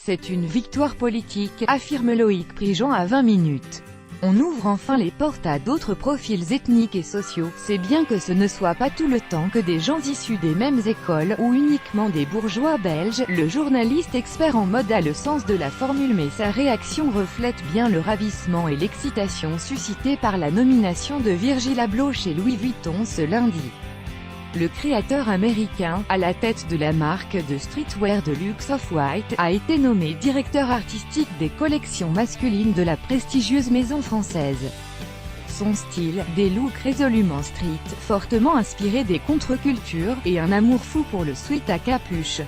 C'est une victoire politique, affirme Loïc Prigent à 20 minutes. On ouvre enfin les portes à d'autres profils ethniques et sociaux, c'est bien que ce ne soit pas tout le temps que des gens issus des mêmes écoles, ou uniquement des bourgeois belges. Le journaliste expert en mode a le sens de la formule, mais sa réaction reflète bien le ravissement et l'excitation suscités par la nomination de Virgil Abloh chez Louis Vuitton ce lundi. Le créateur américain, à la tête de la marque de streetwear de luxe Off-White, a été nommé directeur artistique des collections masculines de la prestigieuse maison française. Son style, des looks résolument street, fortement inspirés des contre-cultures, et un amour fou pour le sweat à capuche.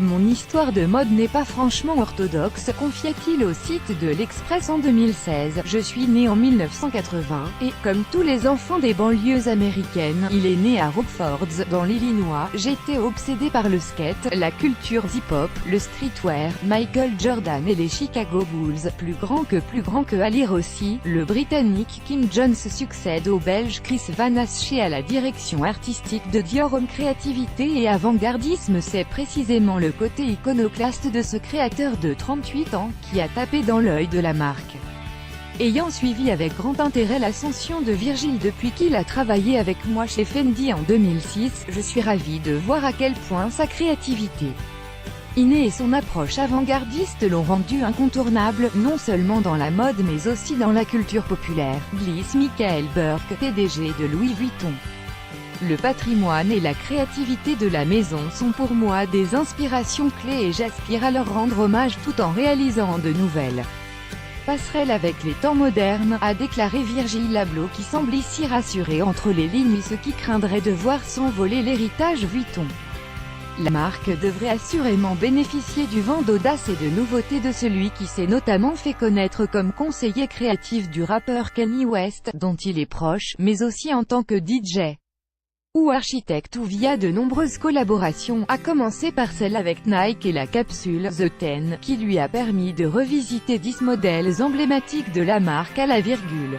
Mon histoire de mode n'est pas franchement orthodoxe, confiait-il au site de l'Express en 2016. Je suis né en 1980, et, comme tous les enfants des banlieues américaines, il est né à Rockfords, dans l'Illinois. J'étais obsédé par le skate, la culture hip-hop, le streetwear, Michael Jordan et les Chicago Bulls. Plus grand que Ali Rossi, le Britannique Kim Jones succède au Belge Chris Van Assche à la direction artistique de Dior. Homme créativité et avant-gardisme, c'est précisément le côté iconoclaste de ce créateur de 38 ans, qui a tapé dans l'œil de la marque. Ayant suivi avec grand intérêt l'ascension de Virgil depuis qu'il a travaillé avec moi chez Fendi en 2006, je suis ravi de voir à quel point sa créativité innée et son approche avant-gardiste l'ont rendu incontournable, non seulement dans la mode mais aussi dans la culture populaire, glisse Michael Burke, PDG de Louis Vuitton. Le patrimoine et la créativité de la maison sont pour moi des inspirations clés et j'aspire à leur rendre hommage tout en réalisant de nouvelles passerelles avec les temps modernes, a déclaré Virgil Abloh, qui semble ici rassuré entre les lignes et ce qui craindrait de voir s'envoler l'héritage Vuitton. La marque devrait assurément bénéficier du vent d'audace et de nouveauté de celui qui s'est notamment fait connaître comme conseiller créatif du rappeur Kanye West, dont il est proche, mais aussi en tant que DJ ou architecte ou via de nombreuses collaborations, à commencer par celle avec Nike et la capsule The 10, qui lui a permis de revisiter 10 modèles emblématiques de la marque à la virgule.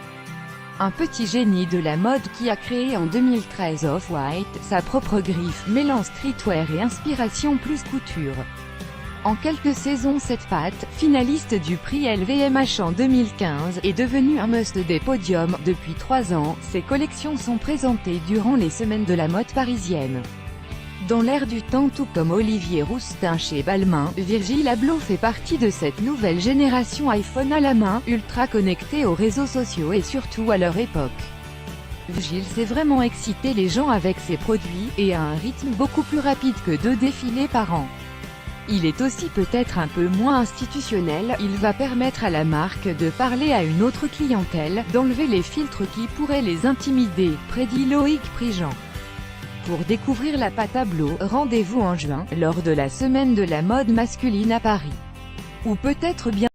Un petit génie de la mode qui a créé en 2013 Off-White, sa propre griffe, mêlant streetwear et inspiration plus couture. En quelques saisons, cette patte, finaliste du prix LVMH en 2015, est devenue un must des podiums. Depuis 3 ans, ses collections sont présentées durant les semaines de la mode parisienne. Dans l'air du temps, tout comme Olivier Rousteing chez Balmain, Virgil Abloh fait partie de cette nouvelle génération iPhone à la main, ultra connectée aux réseaux sociaux et surtout à leur époque. Virgil sait vraiment exciter les gens avec ses produits, et à un rythme beaucoup plus rapide que 2 défilés par an. Il est aussi peut-être un peu moins institutionnel, il va permettre à la marque de parler à une autre clientèle, d'enlever les filtres qui pourraient les intimider, prédit Loïc Prigent. Pour découvrir la patte Abloh, rendez-vous en juin, lors de la semaine de la mode masculine à Paris. Ou peut-être bien